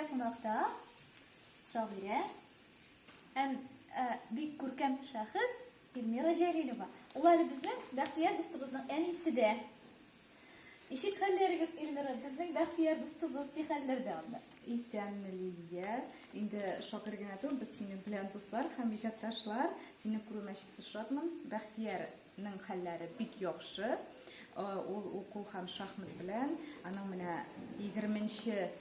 Бездә кунакта шагыйрә һәм бик күркәм шәхес Эльмира Җәлилова. Ул әле безнең бәхтияр дустыбызның әнисе дә. Ишек хәлләрегез, Эльмира, безнең бәхтияр дустыбыз ни хәлләрдә анда? Исәнмелия. Инде шакыр гына түгел, без синең белән дуслар һәм иҗатташлар. Сине күрүемә чиксез шатмын. Бәхтиярның хәлләре бик яхшы. Ул уку һәм шахмат белән аның менә 20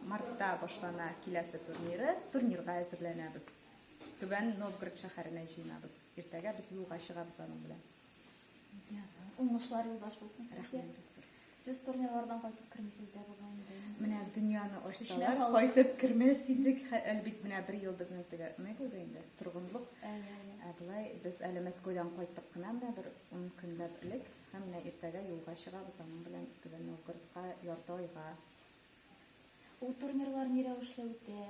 мартта башлана киләсе турниры. Турнирга әзерләнәбез. Түбән Новгород шәһәренә җыенабыз. Иртәгә без юлга чыгабыз аның белән. Уңышлар юлдаш булсын сезгә. Сез турнирлардан кайтып кермисез дә булган инде. Менә дөньяны ачсалар, кайтып кермәс идек. Әлбит менә 1 ел безнең тегә нәй булды инде. Торгынлык. Болай без әле Мәскәүдән кайттык кына менә бер 10 көнләп элек. Һәм менә иртәгә юлга чыгабыз аның белән Түбән Новгородка ярты айга. Ул турнирлар ни рәвешле үтә?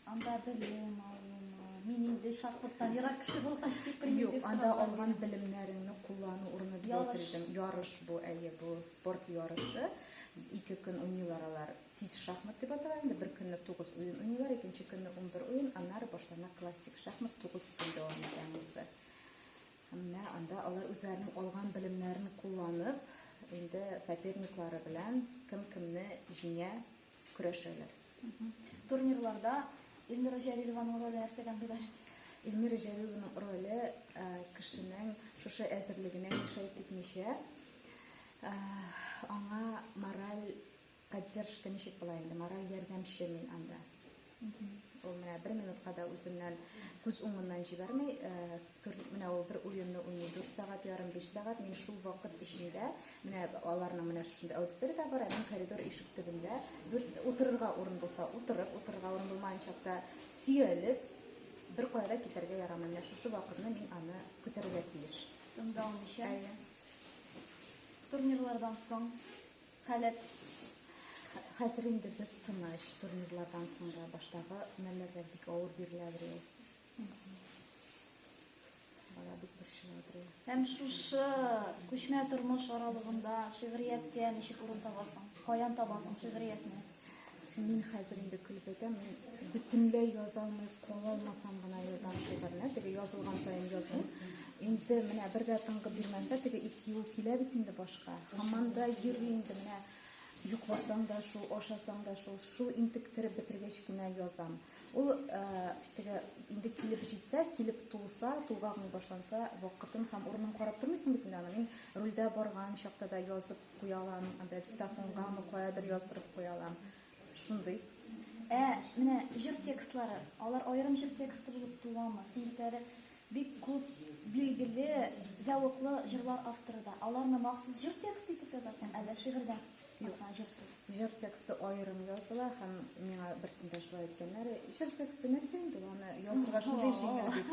Анда белем алымы. Мин инде шахматтан ерак кеше булгач бик примитив. Юк, анда алган белемнәреңне куллану урыны дип әйтәм. Ярыш бу, бу спорт ярышы. 2 көн уйныйлар алар. Тиз шахмат дип атала инде. Бер көнне 9 уен уйныйлар, икенче көнне 11 уен, аннары башлана классик шахмат 9 көн дәвам итәмисе. Менә анда алар үзләренең алган белемнәрен кулланып, инде соперниклары белән кем-кемне җиңә көрәшәләр. Турнирларда Эльмира Җәлилованың роле нәрсәдән гыйбарәт? Эльмира Җәлилованың роле кешенең шушы әзерлегенә мишәйт итмичә, аңа мораль поддержка ничек була инде, мораль ярдәмче мин анда. Ул менә 1 минутка да үзеннән күз уңыннан җибәрмәй, менә ул бер уенны уйный 4 сәгать ярым, 5 сәгать, мин шул вакыт эчендә, менә аларның менә шушында аудитория бар, аның коридор ишек төбендә, утырырга урын булса, утырырга урын булмаганча та сөялеп, бер кайда китәргә ярамый. Менә шушы вакытны мин аны күтәрергә тиеш. Тыңда алмыйча. Турнирлардан соң халәт Хәзер инде без тыныч, турнирлардан соң да баштагы мәлләргә бик авыр биреләдер. Бала бик борчылады. Һәм шушы күчмә тормыш аралыгында шигърияткә ничек урын табасың? Каян табасың шигъриятне? Мин хәзер инде көлеп әйтәм, мин бөтенләй яза алмый калмасам гына язам шигырьне, теге язылган саен язам. Инде менә бер дә тыңгы бирмәсә, теге 2 ел килә бит инде башка. Һаман да йөри инде менә юкласаң да шул, ашасаң да шул интектереп бетергәч кенә язам. Ул теге инде килеп җитсә, килеп тулса, тулган башланса, вакытын һәм урынын карап тормыйсың бит инде. Мин рольдә барган чакта да язып куя алам, анда диктофонга куядыр яздырып куя алам. Шундый. Менә җыр текстлары, алар аерым җыр тексты булып туламы? Син бик күп билгеле, зәвыклы җырлар авторы да. Аларны махсус җыр тексты итеп язасың, әллә шигырьдә? Җыр тексты аерым языла һәм миңа берсендә шулай әйткәннәр, җыр тексты нәрсә инде ул, аны язырга шундый җиңел бит.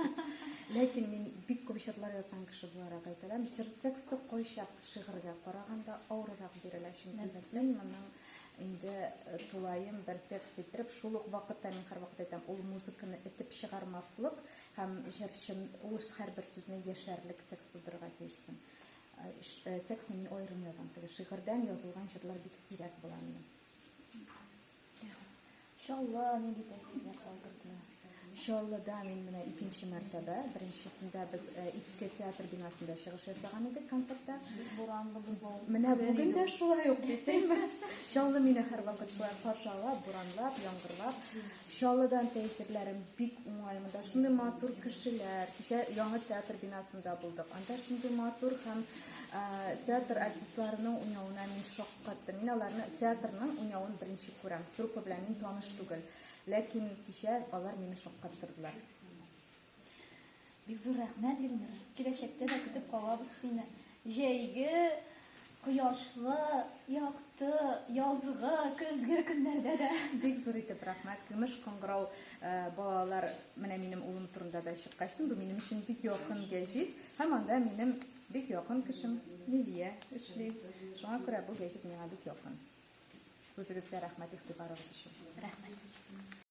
Ләкин мин бик күп җырлар язган кеше буларак әйтәләм, җыр тексты кайчак шигырьгә караганда авыррак бирелә, чөнки мин моның инде тулаем бер текст итеп, шул ук вакытта мин һәрвакыт әйтәм, ул музыканы этеп чыгармаслык һәм җырчы ул һәрбер сүзне яшәрлек текст булдырырга тиешсең. Текстны мин аерым язам. Теге шигырьдән язылган җырлар бик сирәк була минем. Иншалла, нинди тәэсирләр калдырды? Иншаллада мин менә 2нче мәртәбә, беренчесендә без иске театр бинасында чыгыш ясаган идек концертта. Буранлы бозлау. Менә бүген дә шулай ук битәме? Иншалла мине һәрвакыт шулай каршылап, буранлап, яңгырлап. Иншалладан тәэсирләрем бик уңай. Монда шундый матур кешеләр. Кичә яңа театр бинасында булдык. Анда шундый матур һәм театр артистларының уйнавына мин шаккаттым. Мин аларны театрның уйнавын беренче күрәм. Труппа белән мин таныш түгел. Ләкин кичә алар мине шаккаттырдылар. Бик зур рәхмәт, Эльмира. Киләчәктә дә көтеп калабыз сине. Җәйге, кояшлы, якты, язгы, көзге көннәрдә дә. Бик зур итеп рәхмәт. Көмеш кыңгырау балалар менә минем улым турында да чыккачтым. Бу минем өчен бик якын гәҗит. Һәм анда минем бик якын кешем Лилия эшли. Шуңа күрә бу гәҗит миңа бик якын. Үзегезгә рәхмәт игътибарыгыз өчен. Рәхмәт.